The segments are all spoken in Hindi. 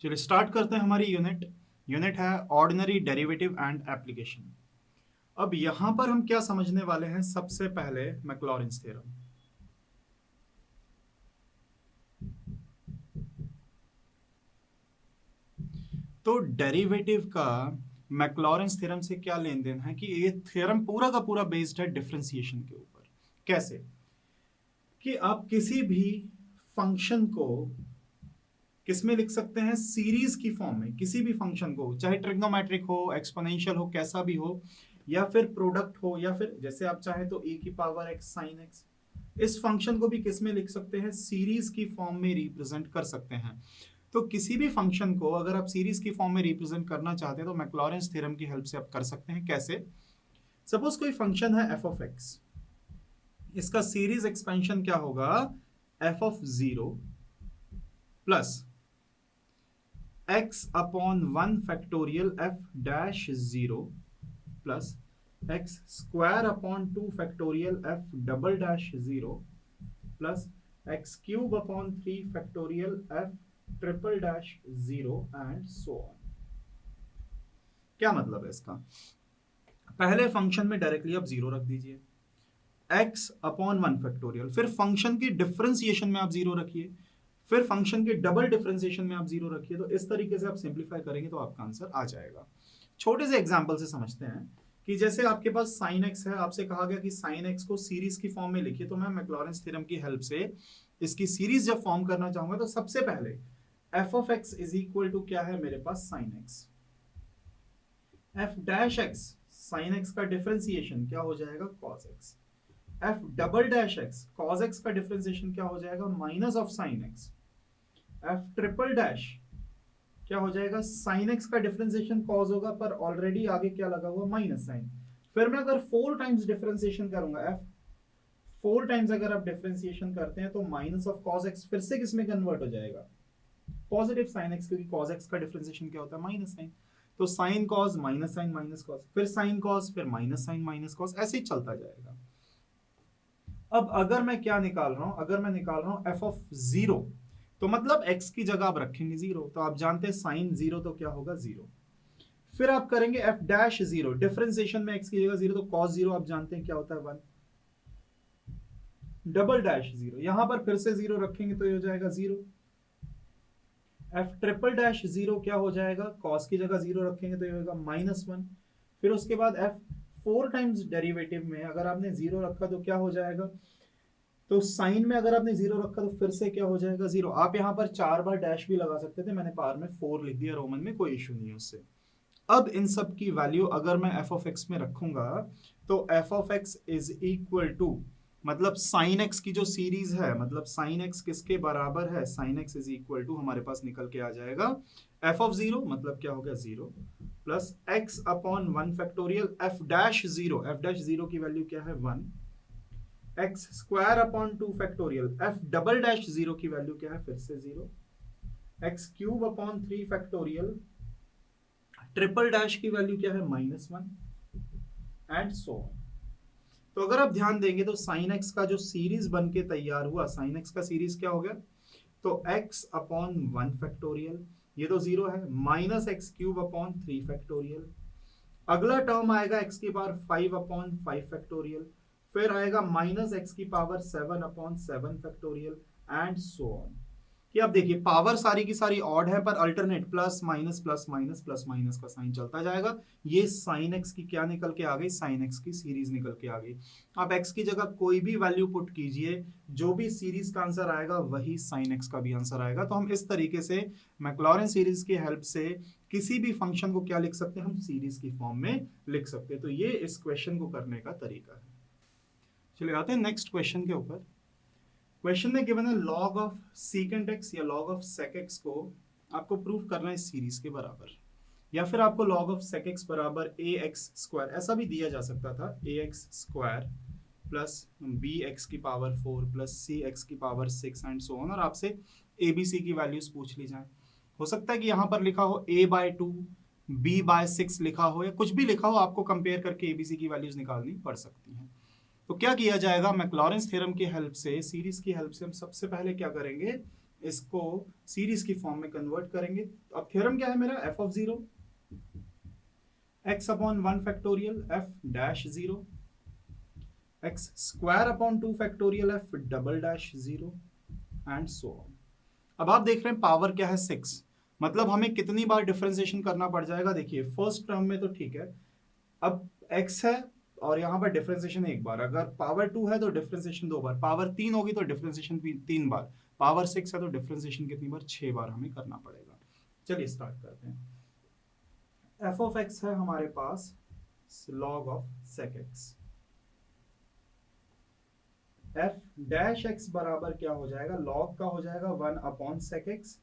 चलिए स्टार्ट करते हैं हमारी यूनिट है ऑर्डिनरी डेरिवेटिव एंड एप्लीकेशन। अब यहां पर हम क्या समझने वाले हैं, सबसे पहले मैक्लॉरेंस थ्योरम। तो डेरिवेटिव का मैक्लॉरेंस थ्योरम से क्या लेन देन है कि ये थ्योरम पूरा का पूरा बेस्ड है डिफरेंशिएशन के ऊपर। कैसे कि आप किसी भी फंक्शन को किस में लिख सकते हैं, सीरीज की फॉर्म में। किसी भी फंक्शन को, चाहे ट्रिग्नोमेट्रिक हो, एक्सपोनेंशियल हो, कैसा भी हो, या फिर प्रोडक्ट हो, या फिर जैसे आप चाहें तो e की पावर x sin x, इस फंक्शन को भी किस में लिख सकते हैं, सीरीज की फॉर्म में रिप्रेजेंट कर सकते हैं। तो किसी भी फंक्शन को अगर आप सीरीज की फॉर्म में रिप्रेजेंट करना चाहते हैं तो मैक्लॉरेंस थ्योरम की हेल्प से आप कर सकते हैं। कैसे? सपोज कोई फंक्शन है f ऑफ x, इसका सीरीज एक्सपेंशन क्या होगा, f of 0 plus x upon 1 factorial f dash 0 plus x square upon 2 factorial f double dash 0 plus x cube upon 3 factorial f triple dash 0 and so on. क्या मतलब है इसका? पहले फंक्शन में डायरेक्टली आप 0 रख दीजिए, x अपॉन 1 फैक्टोरियल, फिर फंक्शन की डिफरेंशिएशन में आप 0 रखिए, फिर फंक्शन के डबल डिफरेंशिएशन में आप 0 रखिए। तो इस तरीके से आप सिंप्लीफाई करेंगे तो आपका आंसर आ जाएगा। छोटे से एग्जांपल से समझते हैं कि जैसे आपके पास sin x है, आपसे कहा गया कि sin x को सीरीज की फॉर्म में लिखिए। तो मैं मैक्लॉरेंस थ्योरम की हेल्प से इसकी सीरीज जब फॉर्म करना चाहूंगा तो सबसे पहले f of x is equal to क्या है मेरे पास, sin x, f dash x sin x का डिफरेंशिएशन क्या हो जाएगा, cos x, f double dash x cos x का डिफरेंशिएशन क्या हो जाएगा, minus of sin x, f triple dash क्या हो जाएगा, sin x का डिफरेंशिएशन cos होगा, पर ऑलरेडी आगे क्या लगा हुआ, माइनस साइन। फिर मैं अगर 4 टाइम्स डिफरेंशिएशन करूंगा, f 4 टाइम्स अगर आप डिफरेंशिएशन करते हैं तो माइनस ऑफ cos x फिर से किस में कन्वर्ट हो जाएगा, पॉजिटिव sin x, क्योंकि cos x का डिफरेंशिएशन क्या होता है, माइनस साइन। तो sine cos minus sine minus cos, फिर साइन cos, फिर माइनस साइन माइनस cos, ऐसे ही चलता जाएगा। अब अगर मैं क्या निकाल रहा हूं, अगर मैं निकाल रहा हूं f ऑफ 0, तो मतलब x की जगह आप रखेंगे 0, तो आप जानते हैं साइन 0 तो क्या होगा, 0। फिर आप करेंगे f डैश 0, डिफरेंशिएशन में x की जगह 0, तो cos 0 आप जानते हैं क्या होता है, 1। डबल डैश 0, यहां पर फिर से 0 रखेंगे तो ये हो जाएगा 0। f ट्रिपल डैश 0 क्या हो जाएगा, cos की जगह 0 रखेंगे तो ये होगा -1। फिर उसके बाद f 4 टाइम्स डेरिवेटिव में अगर आपने 0 रखा तो क्या हो जाएगा, तो साइन में अगर आपने 0 रखा तो फिर से क्या हो जाएगा, 0। आप यहां पर 4 बार डैश भी लगा सकते थे, मैंने पावर में 4 लिख दिया रोमन में, कोई इशू नहीं है उससे। अब इन सब की वैल्यू अगर मैं f ऑफ x में रखूंगा तो f of x is equal to, मतलब sin x की जो सीरीज है, मतलब sin x किसके बराबर है, sin x is equal to हमारे पास निकल के आ जाएगा f ऑफ 0, मतलब क्या हो गया 0 plus x upon 1 factorial f dash 0, f dash 0 की वैल्यू क्या है 1, x square upon 2 factorial f double dash 0 की वैल्यू क्या है, फिर से 0, x cube upon 3 factorial triple dash की वैल्यू क्या है, -1 एंड सो ऑन। तो अगर आप ध्यान देंगे तो sin x का जो सीरीज बन के तैयार हुआ, sin x का सीरीज क्या हो गया, तो x अपॉन 1 फैक्टोरियल, ये तो 0 है, minus x cube upon 3 factorial, अगला टर्म आएगा x की पावर 5 अपॉन 5 फैक्टोरियल, फिर आएगा माइनस एक्स की power 7 upon 7 factorial and so on. कि आप देखिए पावर सारी की सारी ऑड है, पर alternate plus minus plus minus का साइन चलता जाएगा। ये साइन एक्स की क्या निकल के आ गई, साइन एक्स की सीरीज निकल के आ गई। आप एक्स की जगह कोई भी वैल्यू पुट कीजिए, जो भी सीरीज का आंसर आएगा वही साइन एक्स का भी आंसर आएगा। तो हम इस तरीके से मैक्लॉरेंस सीरीज की हेल्प से किसी भी फंक्शन को क्या लिख सकते हैं, हम सीरीज की फॉर्म में लिख सकते हैं। तो ये इस क्वेश्चन को करने का तरीका है। चलिए आते हैं नेक्स्ट क्वेश्चन के ऊपर। क्वेश्चन में गिवन है log ऑफ सेकेंड एक्स या log ऑफ sec x को आपको प्रूव करना है सीरीज के बराबर, या फिर आपको log ऑफ sec x बराबर ax स्क्वायर ऐसा भी दिया जा सकता था, ax स्क्वायर प्लस bx की पावर 4 प्लस cx की पावर 6 एंड सो ऑन, और आपसे abc की वैल्यूज पूछ ली जाए। हो सकता है कि यहाँ पर लिखा हो a/2 b/6 लिखा हो, या कुछ भी लिखा हो, आपको कंपेयर करके abc की वैल्यूज निकालनी पड़ सकती हैं। तो क्या किया जाएगा, मैक्लॉरेंस थ्योरम की हेल्प से, सीरीज की हेल्प से हम सबसे पहले क्या करेंगे, इसको सीरीज की फॉर्म में कन्वर्ट करेंगे। अब थ्योरम क्या है मेरा, F of zero x upon 1 factorial F dash zero x square upon 2 factorial F double dash zero and so on. अब आप देख रहे हैं पावर क्या है 6, मतलब हमें कितनी बार डिफरेंशिएशन करना पड़ जाएगा। देखिए फर्स्ट टर्म में तो ठीक है, अब x है और यहाँ पर डिफरेंशिएशन एक बार, अगर पावर 2 है तो डिफरेंशिएशन 2 बार, पावर 3 होगी तो डिफरेंशिएशन 3 बार, पावर 6 है तो डिफरेंशिएशन कितनी बार, 6 बार हमें करना पड़ेगा। चलिए स्टार्ट करते हैं। f ऑफ x है हमारे पास log of sec x, f dash x बराबर क्या हो जाएगा, log का हो जाएगा 1 अपॉन sec x,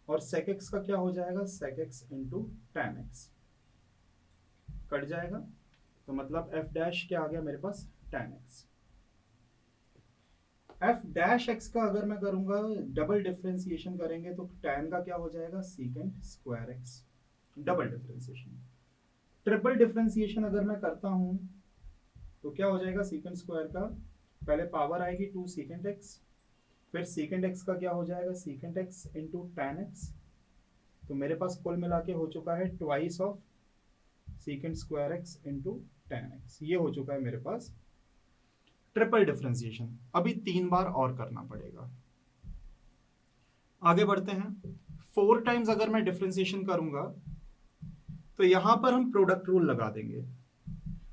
और sec x का क्या हो जाएगा, sec x into tan x, cut जाएगा तो मतलब f डैश क्या आ गया मेरे पास, tan x। f dash x का अगर मैं करूंगा डबल डिफरेंशिएशन करेंगे तो tan का क्या हो जाएगा, secant square x, double differentiation. Triple differentiation अगर मैं करता हूं तो क्या हो जाएगा, सीकेंट स्क्वायर का पहले पावर आएगी 2 सीकेंट x, फिर सीकेंट x का क्या हो जाएगा, secant x into tan x, तो मेरे पास कुल मिला के हो चुका है twice of secant square x into tan x, ये हो चुका है मेरे पास ट्रिपल डिफरेंशिएशन। अभी 3 बार और करना पड़ेगा। आगे बढ़ते हैं। 4 टाइम्स अगर मैं डिफरेंशिएशन करूंगा तो यहां पर हम प्रोडक्ट रूल लगा देंगे।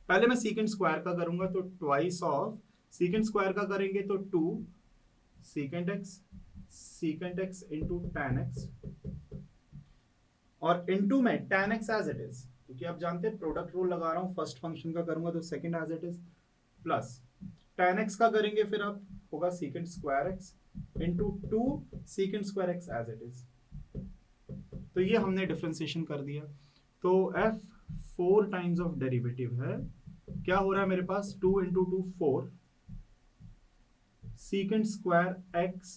पहले मैं सीकेंट स्क्वायर का करूंगा तो ट्वाइस ऑफ सीकेंट स्क्वायर का करेंगे तो 2 secant x into tan x, और इंटू में tan x as it is, क्योंकि आप जानते हैं प्रोडक्ट रूल लगा रहा हूं, फर्स्ट फंक्शन का करूंगा तो second as it is, plus tan x का करेंगे फिर आप होगा secant square x into 2 secant square x as it is. तो ये हमने डिफरेंशिएशन कर दिया। तो f 4 टाइम्स ऑफ डेरिवेटिव है, क्या हो रहा है मेरे पास, 2 into 2 4 secant square x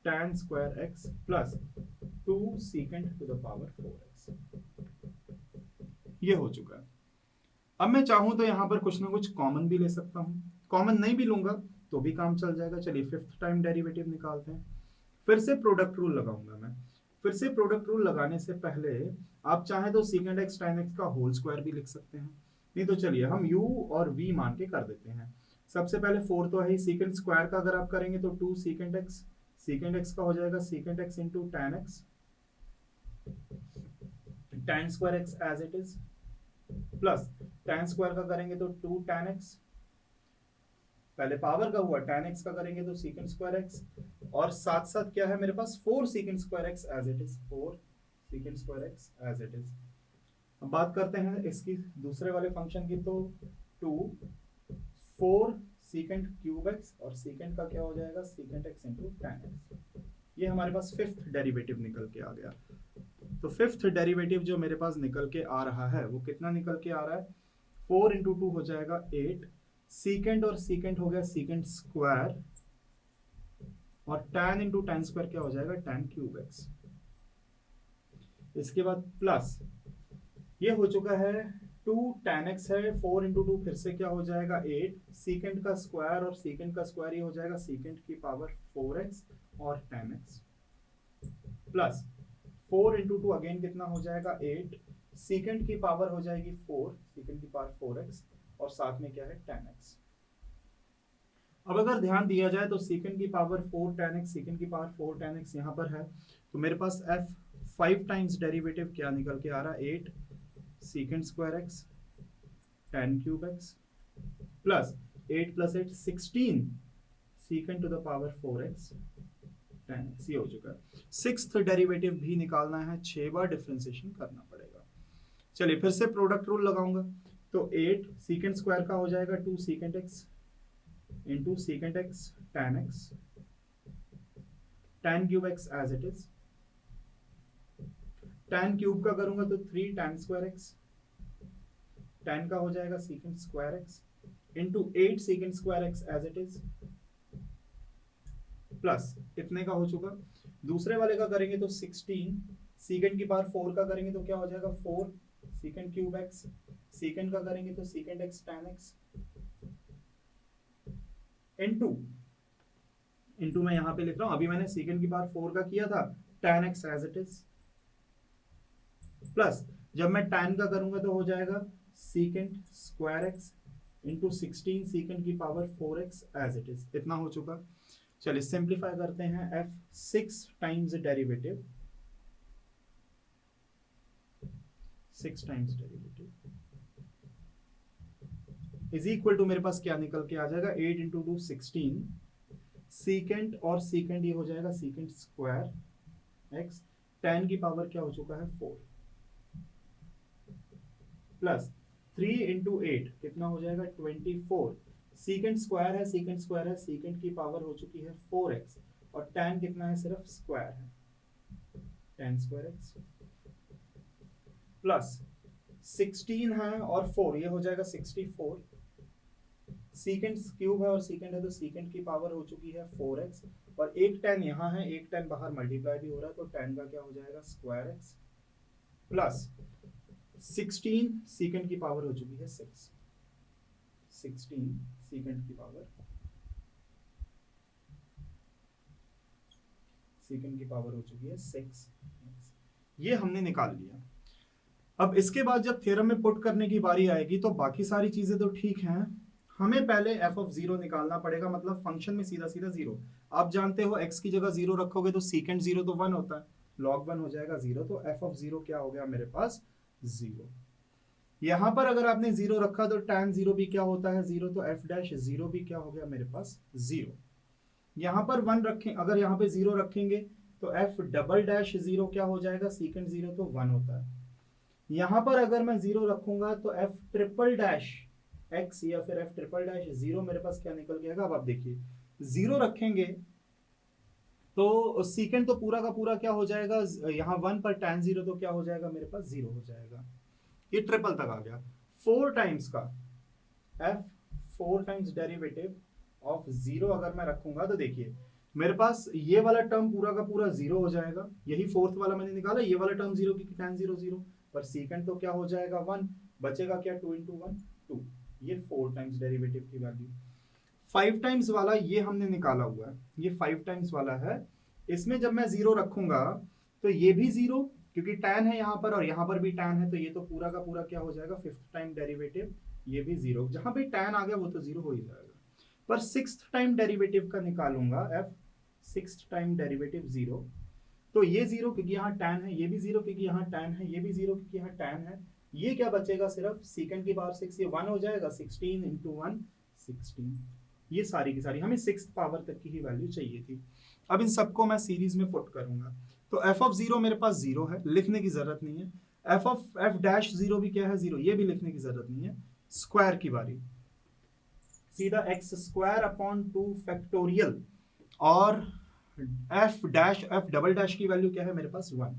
tan square x plus 2 secant to the power 4x, ये हो चुका है। अब मैं चाहूं तो यहां पर कुछ ना कुछ कॉमन भी ले सकता हूं, कॉमन नहीं भी लूंगा तो भी काम चल जाएगा। चलिए 5th टाइम डेरिवेटिव निकालते हैं। फिर से प्रोडक्ट रूल लगाऊंगा मैं। फिर से प्रोडक्ट रूल लगाने से पहले आप चाहें तो सीकेंट एक्स tan x का होल स्क्वायर भी लिख सकते हैं, नहीं तो चलिए हम u और v मान के कर देते हैं। सबसे पहले 4 तो है ही, सीकेंट स्क्वायर का अगर आप करेंगे तो 2 सीकेंट एक्स का हो जाएगा secant x into tan x, tan square x as it is, plus tan square का करेंगे तो 2 tan x, पहले पावर का हुआ, tan x का करेंगे तो सीकेंट स्क्वायर x, और साथ साथ क्या है मेरे पास 4 secant square x as it is, 4 secant square x as it is. अब बात करते हैं इसकी दूसरे वाले फंक्शन की, तो 2 4 सीकेंट क्यूब x, और सीकेंट का क्या हो जाएगा, secant x into tan x। ये हमारे पास 5th डेरिवेटिव निकल के आ गया। तो 5th डेरिवेटिव जो मेरे पास निकल के आ रहा है वो कितना निकल के आ रहा है, 4 इंटू 2 हो जाएगा 8, सीकेंट और सीकेंट हो गया सीकेंट स्क्वायर, और tan इंटू tan स्क्वायर क्या हो जाएगा, tan क्यूब x। इसके बाद प्लस ये हो चुका है 2 tan x है, 4 इंटू 2 फिर से क्या हो जाएगा 8, सीकेंट का स्क्वायर और सीकेंट का स्क्वायर ये हो जाएगा सीकेंट की पावर 4x और tan x, plus 4 into 2 again कितना हो जाएगा 8, सीकेंट की पावर हो जाएगी 4, सीकेंट की पावर 4x, और साथ में क्या है tan x। अब अगर ध्यान दिया जाए तो सीकेंट की पावर 4 tan x, सीकेंट की पावर 4 tan x यहाँ पर है, तो मेरे पास f 5 टाइम्स डेरिवेटिव क्या निकल के आ रहा है, 8 secant square x tan cube x, plus 8 plus 8 16 secant to the power 4x tan x, ये हो चुका है। 6th डेरिवेटिव भी निकालना है, 6 बार डिफरेंशिएशन करना पड़ेगा। चलिए फिर से प्रोडक्ट रूल लगाऊंगा, तो 8 सीकेंट स्क्वायर का हो जाएगा 2 secant x into secant x tan x, tan cube x as it is, tan cube का करूंगा तो 3 tan स्क्वायर x, tan का हो जाएगा secant square x into 8 secant square x as it is, plus इतने का हो चुका। दूसरे वाले का करेंगे तो 16 सीकेंट की पावर 4 का करेंगे तो क्या हो जाएगा 4 सीकेंट क्यूब x, सीकेंट का करेंगे तो secant x tan x into into मैं यहाँ पे लिख रहा हूँ, अभी मैंने सेकेंड की पावर 4 का किया था, tan x as it is, plus जब मैं tan का करूंगा तो हो जाएगा second square x into 16 second की power 4x as it is. इतना हो चुका। चलिए सिंप्लीफाई करते हैं, f 6 times derivative, 6 times derivative is equal to, मेरे पास क्या निकल के आ जाएगा, 8 इंटू 2 16 सेकेंड, और सेकेंड ये हो जाएगा सेकेंड स्क्वायर एक्स, tan की पावर क्या हो चुका है 4, प्लस 3 इंटू 8 कितना हो जाएगा 24, सेकेंड स्क्वायर है, सेकेंड स्क्वायर है, सेकेंड की पावर हो चुकी है 4x, और tan कितना है, सिर्फ स्क्वायर है, tan स्क्वायर x, प्लस 16 है और 4, ये हो जाएगा 64, सेकेंड क्यूब है और सेकेंड है तो सेकेंड की पावर हो चुकी है 4x, और एक tan यहाँ है, एक tan बाहर मल्टीप्लाई भी हो रहा है, तो tan का क्या हो जाएगा स्क्वायर x, प्लस 16 सेकेंड की पावर हो चुकी है 6, 16 सेकेंड की पावर, सेकेंड की पावर हो चुकी है 6, ये हमने निकाल लिया। अब इसके बाद जब थ्योरम में पुट करने की बारी आएगी तो बाकी सारी चीजें तो ठीक हैं, हमें पहले f ऑफ 0 निकालना पड़ेगा, मतलब फंक्शन में सीधा सीधा 0। आप जानते हो x की जगह 0 रखोगे तो सेकेंड 0 तो 1 होता है, log 1 हो जाएगा 0, तो f ऑफ 0 क्या हो गया मेरे पास 0। यहां पर अगर आपने 0 रखा तो tan 0 भी क्या होता है 0, तो f डैश 0 भी क्या हो गया मेरे पास 0। यहां पर 1 रखें, अगर यहाँ पे 0 रखेंगे तो f डबल डैश 0 क्या हो जाएगा, सेकेंड 0 तो 1 होता है। यहां पर अगर मैं 0 रखूंगा तो f ट्रिपल डैश x या फिर f ट्रिपल डैश 0 मेरे पास क्या निकल के आएगा। अब आप देखिए 0 रखेंगे तो सेकेंड तो पूरा का पूरा क्या हो जाएगा, यहाँ 1 पर tan 0 तो क्या हो जाएगा मेरे पास 0 हो जाएगा, ये ट्रिपल तक आ गया। 4 टाइम्स का f 4 टाइम्स डेरिवेटिव ऑफ 0 अगर मैं रखूंगा तो देखिए मेरे पास ये वाला टर्म पूरा का पूरा 0 हो जाएगा, यही फोर्थ वाला मैंने निकाला, ये वाला टर्म 0 क्योंकि tan 0 0, पर सेकंड तो क्या हो जाएगा 1, बचेगा क्या 2 इंटू 1 2, ये 4 टाइम्स डेरिवेटिव की वैल्यू। 5 टाइम्स वाला ये हमने निकाला हुआ है, ये 5 टाइम्स वाला है, इसमें जब मैं 0 रखूंगा तो ये भी 0 क्योंकि tan है यहाँ पर और यहाँ पर भी tan है, तो ये तो पूरा का पूरा क्या हो जाएगा 5th टाइम डेरिवेटिव, ये भी 0, जहां पे tan आ गया वो तो 0 हो ही जाएगा। पर 6th टाइम डेरिवेटिव का निकालूंगा f 6th टाइम डेरिवेटिव 0, तो ये 0 क्योंकि यहाँ tan है, ये भी 0 क्योंकि यहाँ tan है, ये भी 0 क्योंकि यहाँ tan है, ये क्या बचेगा सिर्फ सेकंड की पावर 6, ये 1 हो जाएगा, 16 इंटू 1 16, ये सारी की सारी हमें 6th पावर तक की ही वैल्यू चाहिए थी। अब इन सबको मैं सीरीज में पुट करूंगा तो f ऑफ 0 मेरे पास 0 है, लिखने की जरूरत नहीं है, f डैश 0 भी क्या है 0, ये भी लिखने की जरूरत नहीं है। स्क्वायर की बारी, सीधा x स्क्वायर अपॉन 2 फैक्टोरियल, और f dash f double dash की वैल्यू क्या है मेरे पास 1,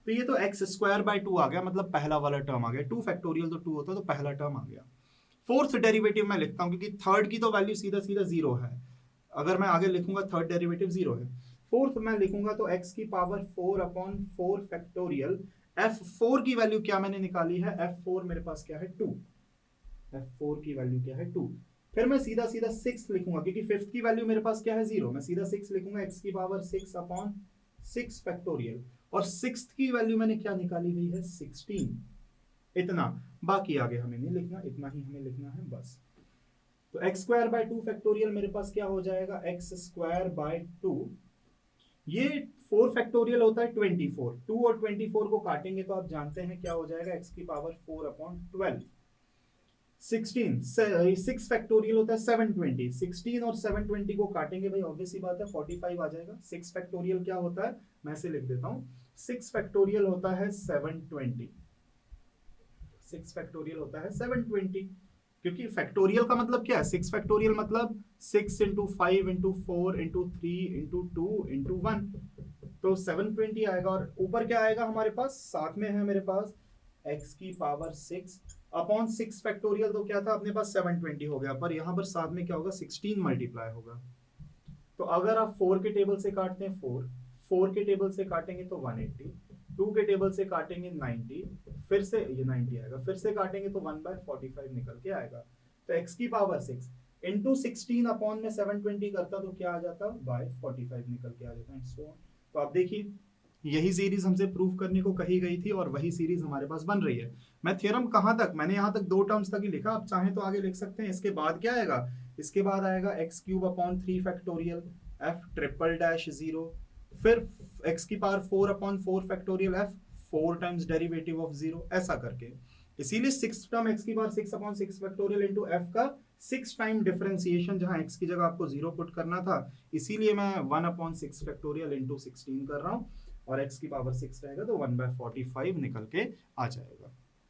तो ये तो x स्क्वायर बाय 2 आ गया, मतलब पहला वाला टर्म आ गया, 2 फैक्टोरियल तो 2 होता है तो पहला टर्म आ गया। फोर्थ डेरिवेटिव मैं लिखता हूं क्योंकि थर्ड की तो वैल्यू सीधा सीधा 0 है, अगर मैं आगे लिखूंगा थर्ड डेरिवेटिव 0 है। फोर्थ मैं लिखूंगा तो x की पावर 4 अपॉन 4 फैक्टोरियल, f4 की वैल्यू क्या मैंने निकाली है, f4 मेरे पास क्या है 2, f4 की वैल्यू क्या है 2। फिर मैं सीधा सीधा 6 लिखूंगा क्योंकि फिफ्थ की वैल्यू मेरे पास क्या है 0, मैं सीधा 6 लिखूंगा, x की पावर 6 अपॉन 6 फैक्टोरियल, और सिक्स्थ की वैल्यू मैंने क्या निकाली हुई है 16, इतना, बाकी आगे हमें नहीं लिखना, इतना ही हमें लिखना है बस। तो x स्क्वायर बाय 2 फैक्टोरियल मेरे पास क्या हो जाएगा, x स्क्वायर बाय 2, ये 4 फैक्टोरियल होता है 24, 2 और 24 को काटेंगे तो आप जानते हैं क्या हो जाएगा, x की पावर 4 अपॉन 12, 16 6 फैक्टोरियल होता है 720, 16 और 720 को काटेंगे भाई ऑब्वियस सी बात है 45 आ जाएगा। 6 फैक्टोरियल क्या होता है, मैं इसे लिख देता हूं, 6 फैक्टोरियल होता है 720, 6 फैक्टोरियल होता है 720, क्योंकि फैक्टोरियल का मतलब क्या है, 6 फैक्टोरियल मतलब 6 into 5 into 4 into 3 into 2 into 1, तो 720 आएगा, और ऊपर क्या आएगा हमारे पास, साथ में है मेरे पास x की पावर 6 अपॉन 6 फैक्टोरियल, तो क्या था अपने पास 720 हो गया, पर यहाँ पर साथ में क्या होगा 16 मल्टीप्लाई होगा। तो अगर आप 4 के टेबल से काटते हैं 4 के टेबल से काटेंगे तो 180, 2 के टेबल से काटेंगे 90, फिर से ये 90 आएगा, फिर से काटेंगे तो 1/45 निकल के आएगा। तो x की पावर 6, इंटू 16 अपॉन में 720 करता तो क्या आ जाता, बाय 45 निकल के आ जाता एंड सो ऑन। तो आप देखिए यही सीरीज हमसे प्रूव करने को कही गई थी और वही सीरीज हमारे पास बन रही है। मैं थ्योरम कहां तक, मैंने यहां तक 2 टर्म्स तक ही लिखा, आप चाहें तो आगे लिख सकते हैं। इसके बाद क्या आएगा, इसके बाद आएगा x cube upon 3 factorial F triple dash 0, फिर एक्स की power 4 upon 4 factorial F 4 times derivative of 0, ऐसा करके। इसीलिए 6 टर्म एक्स की power 6 upon 6 factorial into F का 6 टाइम डिफरेंशिएशन, जहां एक्स की जगह आपको 0 पुट करना था, इसीलिए मैं 1 अपॉन 6 फैक्टोरियल इनटू 16 कर रहा हूं, और x की पावर 6 रहेगा तो 1/45 निकल के आ जाएगा।